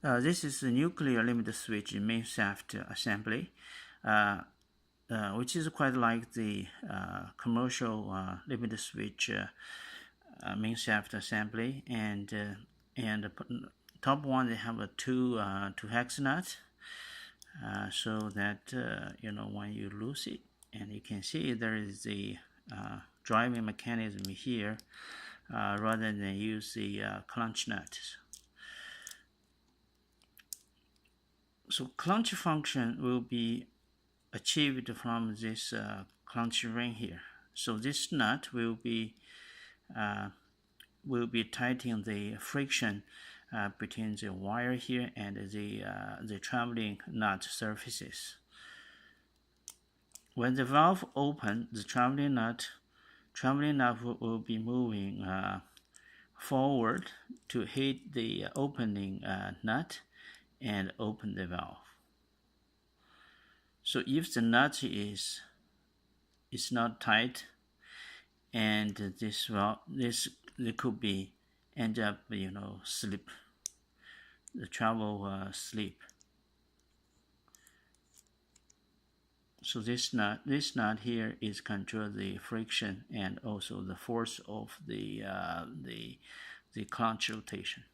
This is a nuclear limit switch main shaft assembly, which is quite like the commercial limit switch main shaft assembly. And the top one, they have a two hex nut, so that when you lose it, and you can see there is the driving mechanism here, rather than use the clutch nuts. So clutch function will be achieved from this clutch ring here. So this nut will be tightening the friction between the wire here and the traveling nut surfaces. When the valve opens, the traveling nut will be moving forward to hit the opening nut and open the valve. So if the nut is not tight, and this could be end up slip, the travel slip. So this nut here is control the friction and also the force of the clutch rotation.